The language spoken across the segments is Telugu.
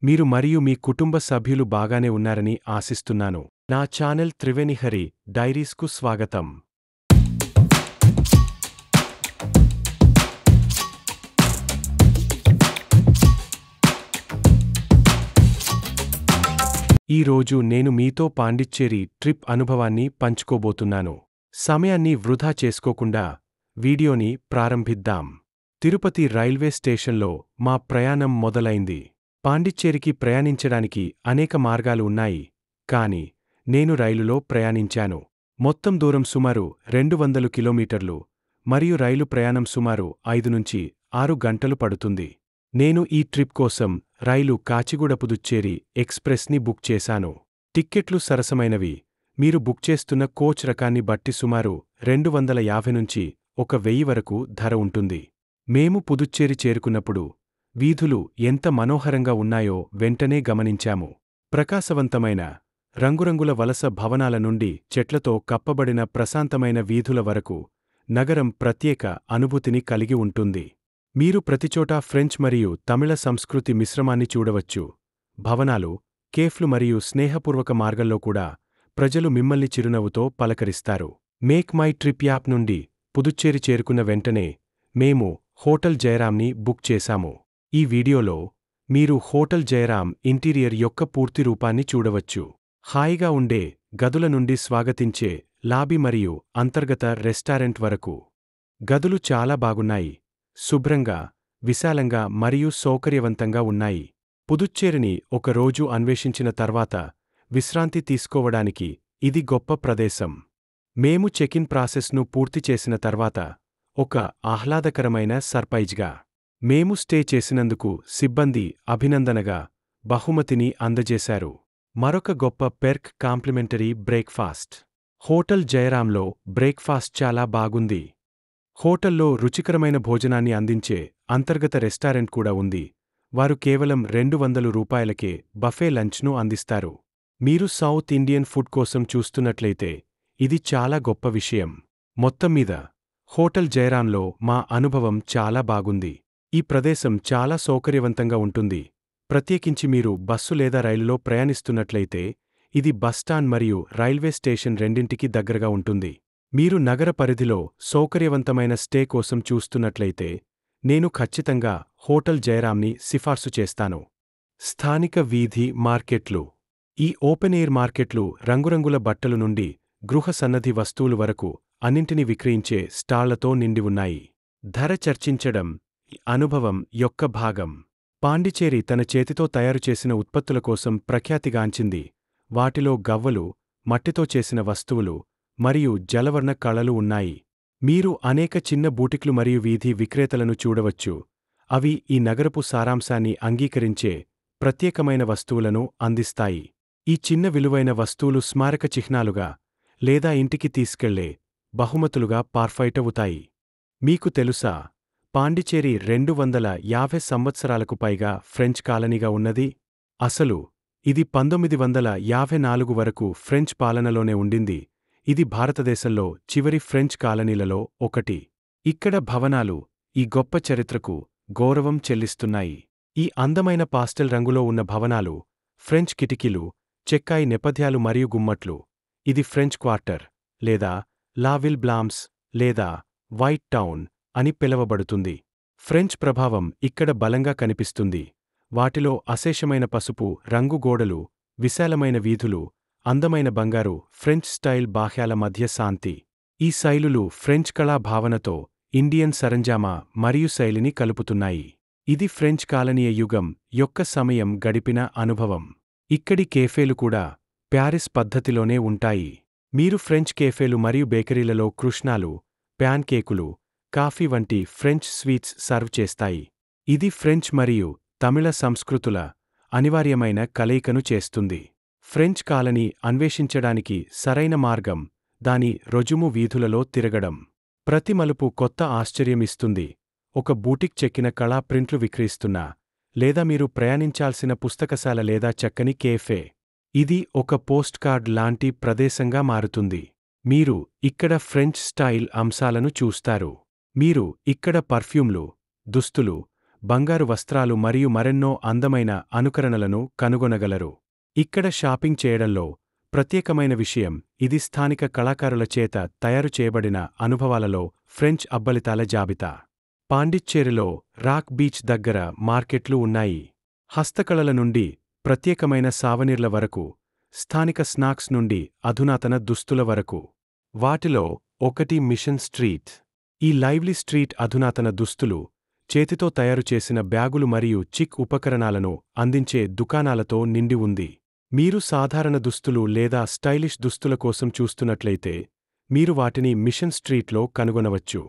మీరు మరియు మీ కుటుంబ సభ్యులు బాగానే ఉన్నారని ఆశిస్తున్నాను. నా ఛానల్ త్రివేణిహరి డైరీస్కు స్వాగతం. ఈ రోజు నేను మీతో పాండిచ్చేరి ట్రిప్ అనుభవాన్ని పంచుకోబోతున్నాను. సమయాన్ని వృధా చేసుకోకుండా వీడియోని ప్రారంభిద్దాం. తిరుపతి రైల్వే స్టేషన్లో మా ప్రయాణం మొదలైంది. పాండిచ్చేరికి ప్రయాణించడానికి అనేక మార్గాలు ఉన్నాయి, కాని నేను రైలులో ప్రయాణించాను. మొత్తం దూరం సుమారు 200 కిలోమీటర్లు మరియు రైలు ప్రయాణం సుమారు 5 నుంచి 6 గంటలు పడుతుంది. నేను ఈ ట్రిప్ కోసం రైలు కాచిగూడ పుదుచ్చేరి ఎక్స్‌ప్రెస్‌ని బుక్ చేశాను. టిక్కెట్లు సరసమైనవి. మీరు బుక్ చేస్తున్న కోచ్ రకాన్ని బట్టి సుమారు 250 నుంచి 1000 వరకు ధర ఉంటుంది. మేము పుదుచ్చేరి చేరుకున్నప్పుడు వీధులు ఎంత మనోహరంగా ఉన్నాయో వెంటనే గమనించాము. ప్రకాశవంతమైన రంగురంగుల వలస భవనాల నుండి చెట్లతో కప్పబడిన ప్రశాంతమైన వీధుల వరకు నగరం ప్రత్యేక అనుభూతిని కలిగి ఉంటుంది. మీరు ప్రతిచోటా ఫ్రెంచ్ మరియు తమిళ సంస్కృతి మిశ్రమాన్ని చూడవచ్చు. భవనాలు, కేఫ్లు మరియు స్నేహపూర్వక మార్గంలో కూడా ప్రజలు మిమ్మల్ని చిరునవ్వుతో పలకరిస్తారు. మేక్ మై ట్రిప్ యాప్ నుండి పుదుచ్చేరి చేరుకున్న వెంటనే మేము హోటల్ జయరాంని బుక్ చేశాము. ఈ వీడియోలో మీరు హోటల్ జయరాం ఇంటీరియర్ యొక్క పూర్తి రూపాన్ని చూడవచ్చు. హాయిగా ఉండే గదుల నుండి స్వాగతించే లాబీ మరియు అంతర్గత రెస్టారెంట్ వరకు గదులు చాలా బాగున్నాయి. శుభ్రంగా, విశాలంగా మరియు సౌకర్యవంతంగా ఉన్నాయి. పుదుచ్చేరిని ఒక రోజు అన్వేషించిన తర్వాత విశ్రాంతి తీసుకోవడానికి ఇది గొప్ప ప్రదేశం. మేము చెక్-ఇన్ ప్రాసెస్ను పూర్తి చేసిన తర్వాత ఒక ఆహ్లాదకరమైన సర్ప్రైజ్గా మేము స్టే చేసినందుకు సిబ్బంది అభినందనగా బహుమతిని అందజేశారు. మరొక గొప్ప పెర్క్ కాంప్లిమెంటరీ బ్రేక్ఫాస్ట్. హోటల్ జయరాంలో బ్రేక్ఫాస్ట్ చాలా బాగుంది. హోటల్లో రుచికరమైన భోజనాన్ని అందించే అంతర్గత రెస్టారెంట్ కూడా ఉంది. వారు కేవలం 200 రూపాయలకే బఫే లంచ్ను అందిస్తారు. మీరు సౌత్ ఇండియన్ ఫుడ్ కోసం చూస్తున్నట్లయితే ఇది చాలా గొప్ప విషయం. మొత్తం మీద హోటల్ జయరాంలో మా అనుభవం చాలా బాగుంది. ఈ ప్రదేశం చాలా సౌకర్యవంతంగా ఉంటుంది. ప్రత్యేకించి మీరు బస్సు లేదా రైలులో ప్రయాణిస్తున్నట్లయితే ఇది బస్టాండ్ మరియు రైల్వే స్టేషన్ రెండింటికి దగ్గరగా ఉంటుంది. మీరు నగర పరిధిలో సౌకర్యవంతమైన స్టే కోసం చూస్తున్నట్లయితే నేను ఖచ్చితంగా హోటల్ జయరాంని సిఫార్సు చేస్తాను. స్థానిక వీధి మార్కెట్లు. ఈ ఓపెన్ ఎయిర్ మార్కెట్లు రంగురంగుల బట్టలు నుండి గృహ సన్నద్ధి వస్తువులు వరకు అన్నింటినీ విక్రయించే స్టాళ్లతో నిండి ఉన్నాయి. ధర చర్చించడం ఈ అనుభవం యొక్క భాగం. పాండిచ్చేరి తన చేతితో తయారుచేసిన ఉత్పత్తుల కోసం ప్రఖ్యాతిగాంచింది. వాటిలో గవ్వలు, మట్టితో చేసిన వస్తువులు మరియు జలవర్ణ కళలు ఉన్నాయి. మీరు అనేక చిన్న బూటిక్లు మరియు వీధి విక్రేతలను చూడవచ్చు. అవి ఈ నగరపు సారాంశాన్ని అంగీకరించే ప్రత్యేకమైన వస్తువులను అందిస్తాయి. ఈ చిన్న విలువైన వస్తువులు స్మారక చిహ్నాలుగా లేదా ఇంటికి తీసుకెళ్లే బహుమతులుగా పార్ఫైటవుతాయి. మీకు తెలుసా, పాండిచ్చేరి 250 సంవత్సరాలకు పైగా ఫ్రెంచ్ కాలనీగా ఉన్నది. అసలు ఇది 1954 వరకు ఫ్రెంచ్ పాలనలోనే ఉండింది. ఇది భారతదేశంలో చివరి ఫ్రెంచ్ కాలనీలలో ఒకటి. ఇక్కడ భవనాలు ఈ గొప్ప చరిత్రకు గౌరవం చెల్లిస్తున్నాయి. ఈ అందమైన పాస్టెల్ రంగులో ఉన్న భవనాలు, ఫ్రెంచ్ కిటికీలు, చెక్కాయి నేపథ్యాలు మరియు గుమ్మట్లు. ఇది ఫ్రెంచ్ క్వార్టర్ లేదా లా విల్ బ్లాంస్ లేదా వైట్ టౌన్ అని పిలవబడుతుంది. ఫ్రెంచ్ ప్రభావం ఇక్కడ బలంగా కనిపిస్తుంది. వాటిలో అశేషమైన పసుపు రంగు గోడలు, విశాలమైన వీధులు, అందమైన బంగారు ఫ్రెంచ్ స్టైల్ బాహ్యాల మధ్య శాంతి. ఈ శైలులు ఫ్రెంచ్ కళా భావనతో ఇండియన్ సరంజామా మరియు శైలిని కలుపుతున్నాయి. ఇది ఫ్రెంచ్ కాలనీయ యుగం యొక్క సమయం గడిపిన అనుభవం. ఇక్కడి కేఫేలు కూడా ప్యారిస్ పద్ధతిలోనే ఉంటాయి. మీరు ఫ్రెంచ్ కేఫేలు మరియు బేకరీలలో కృష్ణాలు, ప్యాన్ కేకులు, కాఫీ వంటి ఫ్రెంచ్ స్వీట్స్ సర్వ్ చేస్తాయి. ఇది ఫ్రెంచ్ మరియు తమిళ సంస్కృతుల అనివార్యమైన కలయికను చేస్తుంది. ఫ్రెంచ్ కాలనీ అన్వేషించడానికి సరైన మార్గం దాని రుజుము వీధులలో తిరగడం. ప్రతి మలుపు కొత్త ఆశ్చర్యమిస్తుంది. ఒక బూటిక్ చెక్కిన కళా ప్రింట్లు విక్రయిస్తున్నా, లేదా మీరు ప్రయాణించాల్సిన పుస్తకశాల లేదా చక్కని కేఫే. ఇది ఒక పోస్ట్ కార్డ్ లాంటి ప్రదేశంగా మారుతుంది. మీరు ఇక్కడ ఫ్రెంచ్ స్టైల్ అంశాలను చూస్తారు. మీరు ఇక్కడ పర్ఫ్యూమ్లు, దుస్తులు, బంగారు వస్త్రాలు మరియు మరెన్నో అందమైన అనుకరణలను కనుగొనగలరు. ఇక్కడ షాపింగ్ చేయడంలో ప్రత్యేకమైన విషయం ఇది స్థానిక కళాకారుల చేత తయారు చేయబడిన అనుభవాలలో ఫ్రెంచ్ అబ్బలితాల జాబితా. పాండిచ్చేరిలో రాక్ బీచ్ దగ్గర మార్కెట్లు ఉన్నాయి. హస్తకళల నుండి ప్రత్యేకమైన సావనీర్ల వరకు, స్థానిక స్నాక్స్ నుండి అధునాతన దుస్తుల వరకు. వాటిలో ఒకటి మిషన్ స్ట్రీట్. ఈ లైవ్లీ స్ట్రీట్ అధునాతన దుస్తులు, చేతితో తయారుచేసిన బ్యాగులు మరియు చిక్ ఉపకరణాలను అందించే దుకాణాలతో నిండి ఉంది. మీరు సాధారణ దుస్తులు లేదా స్టైలిష్ దుస్తుల కోసం చూస్తున్నట్లయితే, మీరు వాటిని మిషన్ స్ట్రీట్లో కనుగొనవచ్చు.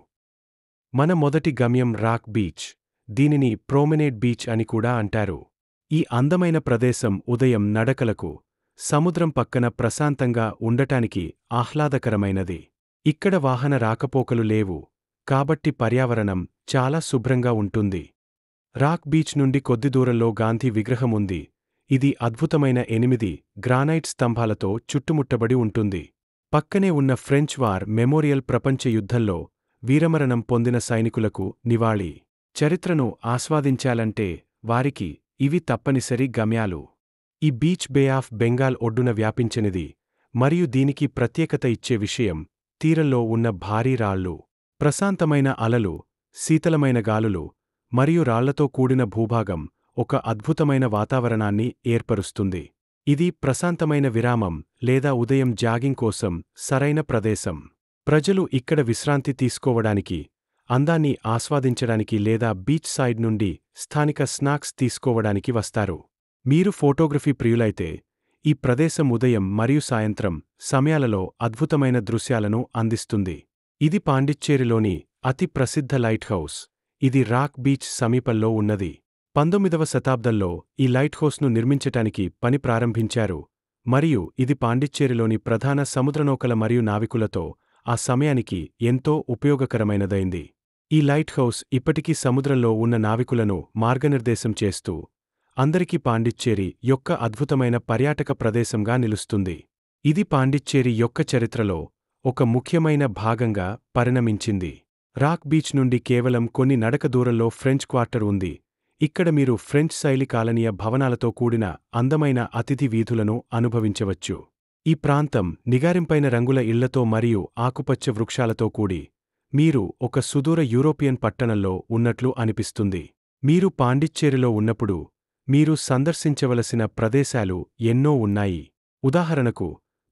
మన మొదటి గమ్యం రాక్ బీచ్. దీనిని ప్రోమెనేడ్ బీచ్ అని కూడా అంటారు. ఈ అందమైన ప్రదేశం ఉదయం నడకలకు, సముద్రం పక్కన ప్రశాంతంగా ఉండటానికి ఆహ్లాదకరమైనది. ఇక్కడ వాహన రాకపోకలు లేవు, కాబట్టి పర్యావరణం చాలా శుభ్రంగా ఉంటుంది. రాక్ బీచ్ నుండి కొద్ది దూరంలో గాంధీ విగ్రహం ఉంది. ఇది అద్భుతమైన 8 గ్రానైట్ స్తంభాలతో చుట్టుముట్టబడి ఉంటుంది. పక్కనే ఉన్న ఫ్రెంచ్ వార్ మెమోరియల్ ప్రపంచ యుద్ధంలో వీరమరణం పొందిన సైనికులకు నివాళి. చరిత్రను ఆస్వాదించాలంటే వారికి ఇవి తప్పనిసరి గమ్యాలు. ఈ బీచ్ బే ఆఫ్ బెంగాల్ ఒడ్డున వ్యాపించినది, మరియు దీనికి ప్రత్యేకత ఇచ్చే విషయం తీరంలో ఉన్న భారీ రాళ్ళు. ప్రశాంతమైన అలలు, శీతలమైన గాలులు, మరియు రాళ్లతో కూడిన భూభాగం ఒక అద్భుతమైన వాతావరణాన్ని ఏర్పరుస్తుంది. ఇది ప్రశాంతమైన విరామం లేదా ఉదయం జాగింగ్ కోసం సరైన ప్రదేశం. ప్రజలు ఇక్కడ విశ్రాంతి తీసుకోవడానికి, అందాన్ని ఆస్వాదించడానికి లేదా బీచ్ సైడ్ నుండి స్థానిక స్నాక్స్ తీసుకోవడానికి వస్తారు. మీరు ఫోటోగ్రఫీ ప్రియులైతే, ఈ ప్రదేశం ఉదయం మరియు సాయంత్రం సమయాలలో అద్భుతమైన దృశ్యాలను అందిస్తుంది. ఇది పాండిచ్చేరిలోని అతి ప్రసిద్ధ లైట్ హౌస్. ఇది రాక్ బీచ్ సమీపంలో ఉన్నది. 19వ శతాబ్దంలో ఈ లైట్ హౌస్ను నిర్మించటానికి పని ప్రారంభించారు, మరియు ఇది పాండిచ్చేరిలోని ప్రధాన సముద్రనౌకల మరియు నావికులతో ఆ సమయానికి ఎంతో ఉపయోగకరమైనదైంది. ఈ లైట్ హౌస్ ఇప్పటికీ సముద్రంలో ఉన్న నావికులను మార్గనిర్దేశం చేస్తూ, అందరికీ పాండిచ్చేరి యొక్క అద్భుతమైన పర్యాటక ప్రదేశంగా నిలుస్తుంది. ఇది పాండిచ్చేరి యొక్క చరిత్రలో ఒక ముఖ్యమైన భాగంగా పరిణమించింది. రాక్ బీచ్ నుండి కేవలం కొన్ని నడక దూరంలో ఫ్రెంచ్ క్వార్టర్ ఉంది. ఇక్కడ మీరు ఫ్రెంచ్ శైలి కాలనీయ భవనాలతో కూడిన అందమైన అతిథి వీధులను అనుభవించవచ్చు. ఈ ప్రాంతం నిగారింపైన రంగుల ఇళ్లతో మరియు ఆకుపచ్చ వృక్షాలతో కూడి, మీరు ఒక సుదూర యూరోపియన్ పట్టణంలో ఉన్నట్లు అనిపిస్తుంది. మీరు పాండిచ్చేరిలో ఉన్నప్పుడు మీరు సందర్శించవలసిన ప్రదేశాలు ఎన్నో ఉన్నాయి. ఉదాహరణకు,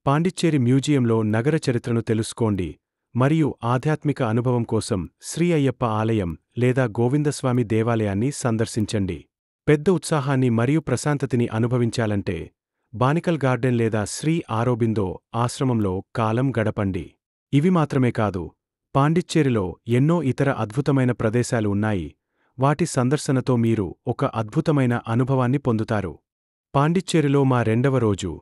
పాండిచ్చేరి మ్యూజియంలో నగర చరిత్రను తెలుసుకోండి మరియు ఆధ్యాత్మిక అనుభవం కోసం శ్రీ అయ్యప్ప ఆలయం లేదా గోవిందస్వామి దేవాలయాన్ని సందర్శించండి. పెద్ద ఉత్సాహాన్ని మరియు ప్రశాంతతిని అనుభవించాలంటే బానికల్ గార్డెన్ లేదా శ్రీ ఆరోబిందో ఆశ్రమంలో కాలం గడపండి. ఇవి మాత్రమే కాదు, పాండిచ్చేరిలో ఎన్నో ఇతర అద్భుతమైన ప్రదేశాలు ఉన్నాయి. వాటి సందర్శనతో మీరు ఒక అద్భుతమైన అనుభవాన్ని పొందుతారు. పాండిచ్చేరిలో మా 2వ రోజు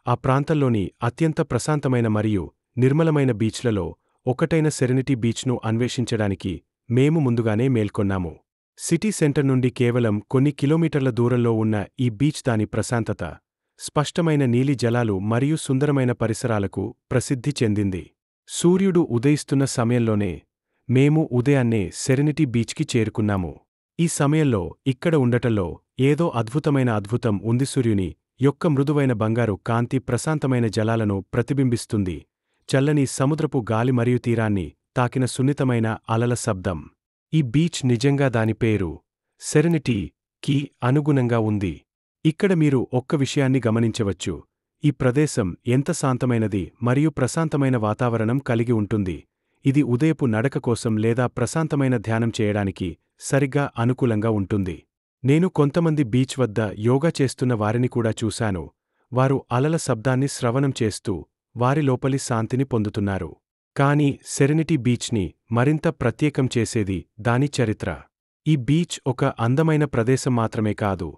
ఆ ప్రాంతంలోని అత్యంత ప్రశాంతమైన మరియు నిర్మలమైన బీచ్లలో ఒకటైన సెరెనిటీ బీచ్ను అన్వేషించడానికి మేము ముందుగానే మేల్కొన్నాము. సిటీ సెంటర్ నుండి కేవలం కొన్ని కిలోమీటర్ల దూరంలో ఉన్న ఈ బీచ్ దాని ప్రశాంతత, స్పష్టమైన నీలి జలాలు మరియు సుందరమైన పరిసరాలకు ప్రసిద్ధి చెందింది. సూర్యుడు ఉదయిస్తున్న సమయంలోనే మేము ఉదయాన్నే సెరెనిటీ బీచ్కి చేరుకున్నాము. ఈ సమయంలో ఇక్కడ ఉండటంలో ఏదో అద్భుతమైన అద్భుతం ఉంది. సూర్యుని యొక్క మృదువైన బంగారు కాంతి ప్రశాంతమైన జలాలను ప్రతిబింబిస్తుంది. చల్లని సముద్రపు గాలి మరియు తీరాన్ని తాకిన సున్నితమైన అలల శబ్దం. ఈ బీచ్ నిజంగా దాని పేరు సెరెనిటీకి అనుగుణంగా ఉంది. ఇక్కడ మీరు ఒక్క విషయాన్ని గమనించవచ్చు. ఈ ప్రదేశం ఎంత శాంతమైనది మరియు ప్రశాంతమైన వాతావరణం కలిగి ఉంటుంది. ఇది ఉదయపు నడక కోసం లేదా ప్రశాంతమైన ధ్యానం చేయడానికి సరిగ్గా అనుకూలంగా ఉంటుంది. నేను కొంతమంది బీచ్ వద్ద యోగా చేస్తున్న వారిని కూడా చూశాను. వారు అలల శబ్దాన్ని శ్రవణం చేస్తూ వారి లోపలి శాంతిని పొందుతున్నారు. కానీ సెరెనిటీ బీచ్ని మరింత ప్రత్యేకం చేసేది దాని చరిత్ర. ఈ బీచ్ ఒక అందమైన ప్రదేశం మాత్రమే కాదు,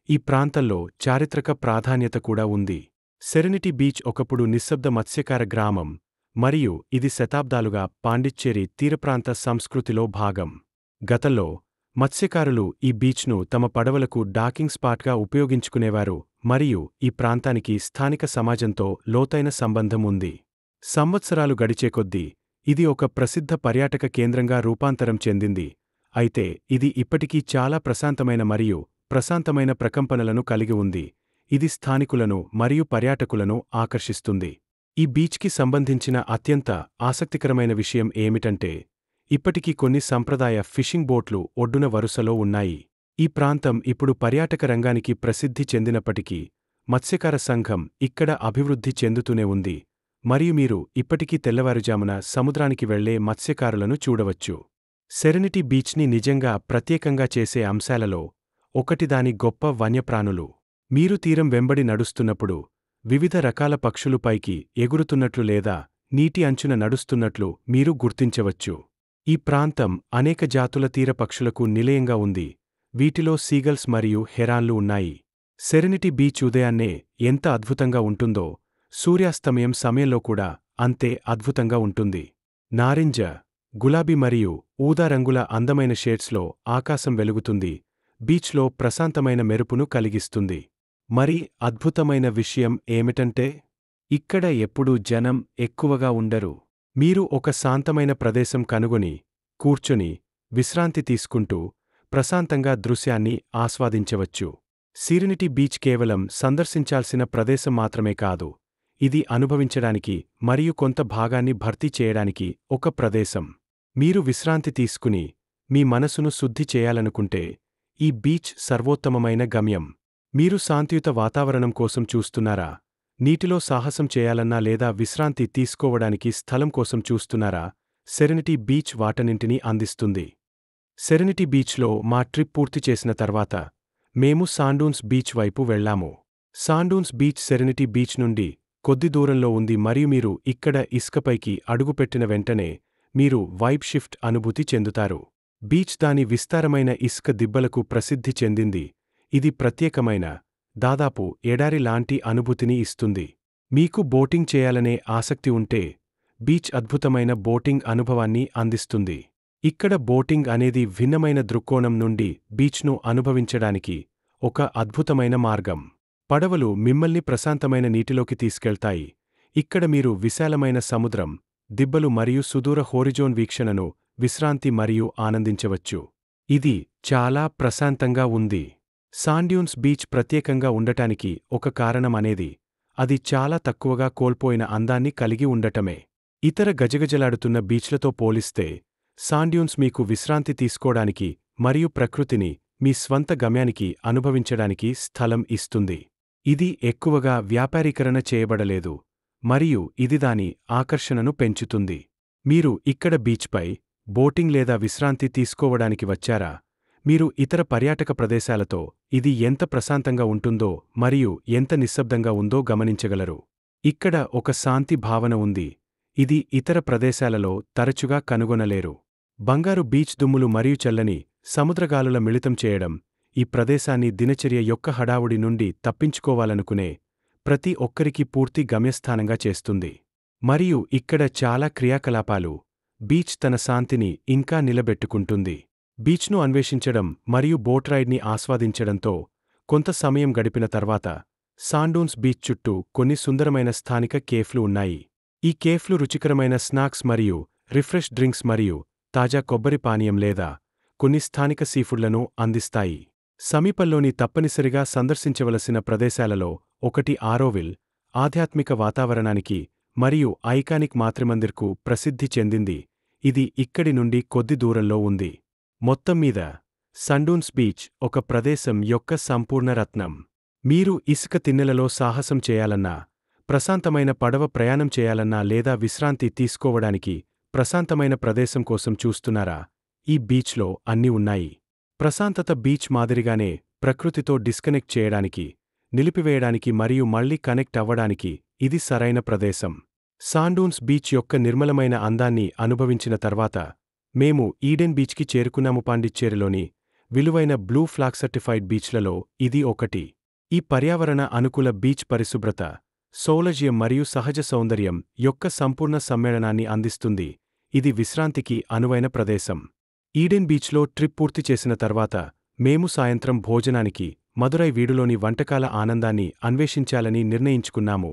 ఈ ప్రాంతంలో చారిత్రక ప్రాధాన్యత కూడా ఉంది. సెరెనిటీ బీచ్ ఒకప్పుడు నిశ్శబ్ద మత్స్యకార గ్రామం, మరియు ఇది శతాబ్దాలుగా పాండిచ్చేరి తీరప్రాంత సంస్కృతిలో భాగం. గతంలో మత్స్యకారులు ఈ బీచ్ను తమ పడవలకు డాకింగ్ స్పాట్గా ఉపయోగించుకునేవారు, మరియు ఈ ప్రాంతానికి స్థానిక సమాజంతో లోతైన సంబంధం ఉంది. సంవత్సరాలు గడిచేకొద్దీ ఇది ఒక ప్రసిద్ధ పర్యాటక కేంద్రంగా రూపాంతరం చెందింది, అయితే ఇది ఇప్పటికీ చాలా ప్రశాంతమైన మరియు ప్రశాంతమైన ప్రకంపనలను కలిగి ఉంది. ఇది స్థానికులను మరియు పర్యాటకులను ఆకర్షిస్తుంది. ఈ బీచ్కి సంబంధించిన అత్యంత ఆసక్తికరమైన విషయం ఏమిటంటే, ఇప్పటికీ కొన్ని సంప్రదాయ ఫిషింగ్ బోట్లు ఒడ్డున వరుసలో ఉన్నాయి. ఈ ప్రాంతం ఇప్పుడు పర్యాటక రంగానికి ప్రసిద్ధి చెందినప్పటికీ, మత్స్యకార సంఘం ఇక్కడ అభివృద్ధి చెందుతూనే ఉంది, మరియు మీరు ఇప్పటికీ తెల్లవారుజామున సముద్రానికి వెళ్లే మత్స్యకారులను చూడవచ్చు. సెరెనిటీ బీచ్ని నిజంగా ప్రత్యేకంగా చేసే అంశాలలో ఒకటి దాని గొప్ప వన్యప్రాణులు. మీరు తీరం వెంబడి నడుస్తున్నప్పుడు వివిధ రకాల పక్షులు పైకి ఎగురుతున్నట్లు లేదా నీటి అంచున నడుస్తున్నట్లు మీరు గుర్తించవచ్చు. ఈ ప్రాంతం అనేక జాతుల తీర పక్షులకు నిలయంగా ఉంది. వీటిలో సీగల్స్ మరియు హెరాన్లు ఉన్నాయి. సెరెనిటీ బీచ్ ఉదయాన్నే ఎంత అద్భుతంగా ఉంటుందో, సూర్యాస్తమయం సమయంలో కూడా అంతే అద్భుతంగా ఉంటుంది. నారింజ, గులాబీ మరియు ఊదా రంగుల అందమైన షేడ్స్లో ఆకాశం వెలుగుతుంది, బీచ్లో ప్రశాంతమైన మెరుపును కలిగిస్తుంది. మరి అద్భుతమైన విషయం ఏమిటంటే, ఇక్కడ ఎప్పుడూ జనం ఎక్కువగా ఉండరు. మీరు ఒక శాంతమైన ప్రదేశం కనుగొని, కూర్చొని, విశ్రాంతి తీసుకుంటూ, ప్రశాంతంగా దృశ్యాన్ని ఆస్వాదించవచ్చు. సెరెనిటీ బీచ్ కేవలం సందర్శించాల్సిన ప్రదేశం మాత్రమే కాదు, ఇది అనుభవించడానికి మరియు కొంత భాగాన్ని భర్తీ చేయడానికి ఒక ప్రదేశం. మీరు విశ్రాంతి తీసుకుని, మీ మనసును శుద్ధి చేయాలనుకుంటే, ఈ బీచ్ సర్వోత్తమమైన గమ్యం. మీరు శాంతియుత వాతావరణం కోసం చూస్తున్నారా? నీటిలో సాహసం చేయాలన్నా లేదా విశ్రాంతి తీసుకోవడానికి స్థలం కోసం చూస్తున్నారా? సెరెనిటీ బీచ్ వాటన్నింటినీ అందిస్తుంది. సెరెనిటీ బీచ్లో మా ట్రిప్ పూర్తి చేసిన తర్వాత, మేము సాండూన్స్ బీచ్ వైపు వెళ్లాము. సాండూన్స్ బీచ్ సెరెనిటీ బీచ్ నుండి కొద్ది దూరంలో ఉంది మరియు మీరు ఇక్కడ ఇసుకపైకి అడుగుపెట్టిన వెంటనే మీరు వైబ్ షిఫ్ట్ అనుభూతి చెందుతారు. బీచ్ దాని విస్తారమైన ఇసుక దిబ్బలకు ప్రసిద్ధి చెందింది. ఇది ప్రత్యేకమైన, దాదాపు ఎడారి లాంటి అనుభూతిని ఇస్తుంది. మీకు బోటింగ్ చేయాలనే ఆసక్తి ఉంటే, బీచ్ అద్భుతమైన బోటింగ్ అనుభవాన్ని అందిస్తుంది. ఇక్కడ బోటింగ్ అనేది భిన్నమైన దృక్కోణం నుండి బీచ్ను అనుభవించడానికి ఒక అద్భుతమైన మార్గం. పడవలు మిమ్మల్ని ప్రశాంతమైన నీటిలోకి తీసుకెళ్తాయి. ఇక్కడ మీరు విశాలమైన సముద్రం, దిబ్బలు మరియు సుదూర హోరిజోన్ వీక్షణను విశ్రాంతి మరియు ఆనందించవచ్చు. ఇది చాలా ప్రశాంతంగా ఉంది. సాండ్యూన్స్ బీచ్ ప్రత్యేకంగా ఉండటానికి ఒక కారణం అనేది అది చాలా తక్కువగా కోల్పోయిన అందాన్ని కలిగి ఉండటమే. ఇతర గజగజలాడుతున్న బీచ్లతో పోలిస్తే, సాండ్యూన్స్ మీకు విశ్రాంతి తీసుకోడానికి మరియు ప్రకృతిని మీ స్వంత గమ్యానికి అనుభవించడానికి స్థలం ఇస్తుంది. ఇది ఎక్కువగా వ్యాపారీకరణ చేయబడలేదు, మరియు ఇది దాని ఆకర్షణను పెంచుతుంది. మీరు ఇక్కడ బీచ్పై బోటింగ్ లేదా విశ్రాంతి తీసుకోవడానికి వచ్చారా? మీరు ఇతర పర్యాటక ప్రదేశాలతో ఇది ఎంత ప్రశాంతంగా ఉంటుందో మరియు ఎంత నిశ్శబ్దంగా ఉందో గమనించగలరు. ఇక్కడ ఒక శాంతి భావన ఉంది, ఇది ఇతర ప్రదేశాలలో తరచుగా కనుగొనలేరు. బంగారు బీచ్ దుమ్ములు మరియు చల్లని సముద్రగాలుల మిళితం చేయడం ఈ ప్రదేశాన్ని దినచర్య యొక్క హడావుడి నుండి తప్పించుకోవాలనుకునే ప్రతి ఒక్కరికి పూర్తి గమ్యస్థానంగా చేస్తుంది. మరియు ఇక్కడ చాలా క్రియాకలాపాలు బీచ్ తన శాంతిని ఇంకా నిలబెట్టుకుంటుంది. బీచ్ను అన్వేషించడం మరియు బోట్ రైడ్ని ఆస్వాదించడంతో కొంత సమయం గడిపిన తర్వాత, సాండూన్స్ బీచ్ చుట్టూ కొన్ని సుందరమైన స్థానిక కేఫ్లు ఉన్నాయి. ఈ కేఫ్లు రుచికరమైన స్నాక్స్ మరియు రిఫ్రెష్ డ్రింక్స్ మరియు తాజా కొబ్బరి పానీయం లేదా కొన్ని స్థానిక సీఫుడ్లను అందిస్తాయి. సమీపంలోని తప్పనిసరిగా సందర్శించవలసిన ప్రదేశాలలో ఒకటి ఆరోవిల్, ఆధ్యాత్మిక వాతావరణానికి మరియు ఐకానిక్ మాతృమందిర్కు ప్రసిద్ధి చెందింది. ఇది ఇక్కడి నుండి కొద్ది దూరంలో ఉంది. మొత్తం మీద, సాండూన్స్ బీచ్ ఒక ప్రదేశం యొక్క సంపూర్ణ రత్నం. మీరు ఇసుక తిన్నెలలో సాహసం చేయాలన్నా, ప్రశాంతమైన పడవ ప్రయాణం చేయాలన్నా లేదా విశ్రాంతి తీసుకోవడానికి ప్రశాంతమైన ప్రదేశం కోసం చూస్తున్నారా? ఈ బీచ్లో అన్నీ ఉన్నాయి. ప్రశాంతత బీచ్ మాదిరిగానే ప్రకృతితో డిస్కనెక్ట్ చేయడానికి, నిలిపివేయడానికి మరియు మళ్లీ కనెక్ట్ అవ్వడానికి ఇది సరైన ప్రదేశం. సాండూన్స్ బీచ్ యొక్క నిర్మలమైన అందాన్ని అనుభవించిన తర్వాత, మేము ఈడెన్ బీచ్కి చేరుకున్నాము. పాండిచ్చేరిలోని విలువైన బ్లూ ఫ్లాగ్ సర్టిఫైడ్ బీచ్లలో ఇది ఒకటి. ఈ పర్యావరణ అనుకూల బీచ్ పరిశుభ్రత, సౌలజ్యం మరియు సహజ సౌందర్యం యొక్క సంపూర్ణ సమ్మేళనాన్ని అందిస్తుంది. ఇది విశ్రాంతికి అనువైన ప్రదేశం. ఈడెన్ బీచ్లో ట్రిప్ పూర్తి చేసిన తర్వాత, మేము సాయంత్రం భోజనానికి మదురై వీడులోని వంటకాల ఆనందాన్ని అన్వేషించాలని నిర్ణయించుకున్నాము.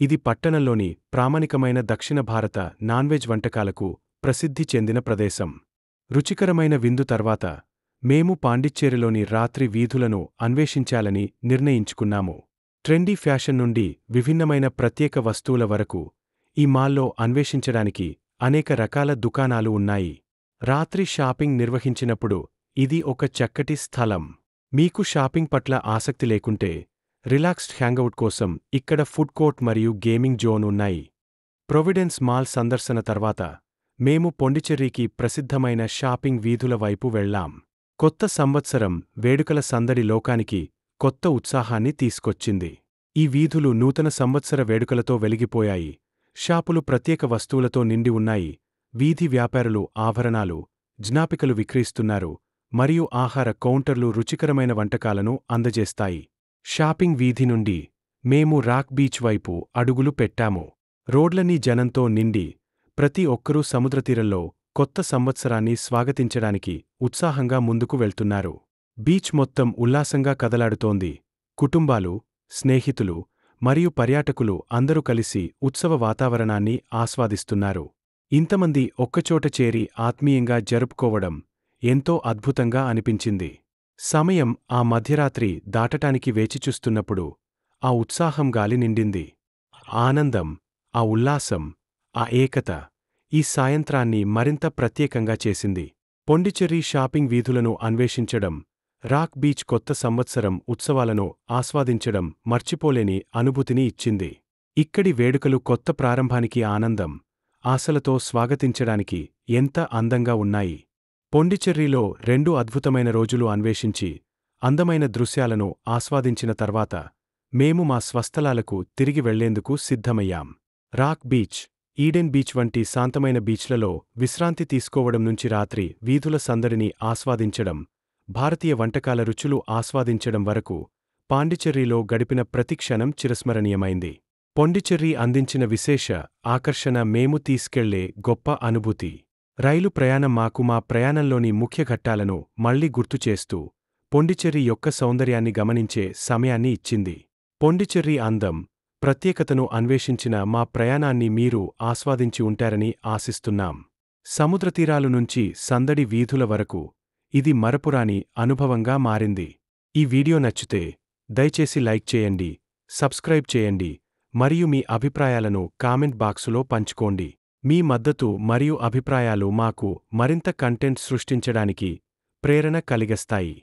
ఇది పట్టణంలోని ప్రామాణికమైన దక్షిణ భారత నాన్వెజ్ వంటకాలకు ప్రసిద్ధి చెందిన ప్రదేశం. రుచికరమైన విందు తర్వాత మేము పాండిచ్చేరిలోని రాత్రి వీధులను అన్వేషించాలని నిర్ణయించుకున్నాము. ట్రెండీ ఫ్యాషన్ నుండి విభిన్నమైన ప్రత్యేక వస్తువుల వరకు ఈ మాల్లో అన్వేషించడానికి అనేక రకాల దుకాణాలు ఉన్నాయి. రాత్రి షాపింగ్ నిర్వహించినప్పుడు ఇది ఒక చక్కటి స్థలం. మీకు షాపింగ్ పట్ల ఆసక్తి లేకుంటే రిలాక్స్డ్ హ్యాంగౌట్ కోసం ఇక్కడ ఫుడ్ కోర్ట్ మరియు గేమింగ్ జోన్ ఉన్నాయి. ప్రొవిడెన్స్ మాల్ సందర్శన తర్వాత మేము పొండిచెర్రీకి ప్రసిద్ధమైన షాపింగ్ వీధుల వైపు వెళ్లాం. కొత్త సంవత్సరం వేడుకల సందడి లోకానికి కొత్త ఉత్సాహాన్ని తీసుకొచ్చింది. ఈ వీధులు నూతన సంవత్సర వేడుకలతో వెలిగిపోయాయి. షాపులు ప్రత్యేక వస్తువులతో నిండి ఉన్నాయి. వీధి వ్యాపారులు ఆభరణాలు, జ్ఞాపికలు విక్రయిస్తున్నారు మరియు ఆహార కౌంటర్లు రుచికరమైన వంటకాలను అందజేస్తాయి. షాపింగ్ వీధి నుండి మేము రాక్ బీచ్ వైపు అడుగులు పెట్టాము. రోడ్లన్నీ జనంతో నిండి ప్రతి ఒక్కరూ సముద్రతీరంలో కొత్త సంవత్సరాన్ని స్వాగతించడానికి ఉత్సాహంగా ముందుకు వెళ్తున్నారు. బీచ్ మొత్తం ఉల్లాసంగా కదలాడుతోంది. కుటుంబాలు, స్నేహితులు మరియు పర్యాటకులు అందరూ కలిసి ఉత్సవ వాతావరణాన్ని ఆస్వాదిస్తున్నారు. ఇంతమంది ఒక్కచోట చేరి ఆత్మీయంగా జరుపుకోవడం ఎంతో అద్భుతంగా అనిపించింది. సమయం ఆ మధ్యరాత్రి దాటటానికి వేచిచూస్తున్నప్పుడు ఆ ఉత్సాహం గాలి నిండింది. ఆనందం, ఆ ఉల్లాసం, ఆ ఏకత ఈ సాయంత్రాన్ని మరింత ప్రత్యేకంగా చేసింది. పొండిచెర్రీ షాపింగ్ వీధులను అన్వేషించడం, రాక్ బీచ్ కొత్త సంవత్సరం ఉత్సవాలను ఆస్వాదించడం మర్చిపోలేని అనుభూతిని ఇచ్చింది. ఇక్కడి వేడుకలు కొత్త ప్రారంభానికి ఆనందం, ఆశలతో స్వాగతించడానికి ఎంత అందంగా ఉన్నాయి. పొండిచెర్రీలో 2 అద్భుతమైన రోజులు అన్వేషించి అందమైన దృశ్యాలను ఆస్వాదించిన తర్వాత మేము మా స్వస్థలాలకు తిరిగి వెళ్లేందుకు సిద్ధమయ్యాం. రాక్ బీచ్, ఈడెన్ బీచ్ వంటి శాంతమైన బీచ్లలో విశ్రాంతి తీసుకోవడం నుంచి రాత్రి వీధుల సందడిని ఆస్వాదించడం, భారతీయ వంటకాల రుచులు ఆస్వాదించడం వరకు పాండిచెర్రీలో గడిపిన ప్రతి క్షణం చిరస్మరణీయమైంది. పొండిచెర్రీ అందించిన విశేష ఆకర్షణ మేము తీసుకెళ్లే గొప్ప అనుభూతి. రైలు ప్రయాణం మాకు మా ప్రయాణంలోని ముఖ్య ఘట్టాలను మళ్లీ గుర్తుచేస్తూ పొండిచెర్రీ యొక్క సౌందర్యాన్ని గమనించే సమయాన్ని ఇచ్చింది. పొండిచెర్రీ అందం, ప్రత్యేకతను అన్వేషించిన మా ప్రయాణాన్ని మీరు ఆస్వాదించి ఉంటారని ఆశిస్తున్నాం. సముద్రతీరాలు నుంచి సందడి వీధుల వరకు ఇది మరపురాని అనుభవంగా మారింది. ఈ వీడియో నచ్చితే దయచేసి లైక్ చేయండి, సబ్స్క్రైబ్ చేయండి మరియు మీ అభిప్రాయాలను కామెంట్ బాక్సులో పంచుకోండి. మీ మద్దతు మరియు అభిప్రాయాలు మాకు మరింత కంటెంట్ సృష్టించడానికి ప్రేరణ కలిగిస్తాయి.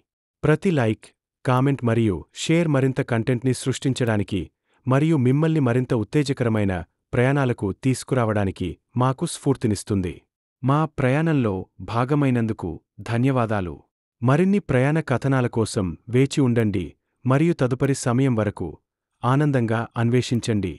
ప్రతి లైక్, కామెంట్ మరియు షేర్ మరింత కంటెంట్ని సృష్టించడానికి మరియు మిమ్మల్ని మరింత ఉత్తేజకరమైన ప్రయాణాలకు తీసుకురావడానికి మాకు స్ఫూర్తినిస్తుంది. మా ప్రయాణంలో భాగమైనందుకు ధన్యవాదాలు. మరిన్ని ప్రయాణ కథనాల కోసం వేచి ఉండండి మరియు తదుపరి సమయం వరకు ఆనందంగా అన్వేషించండి.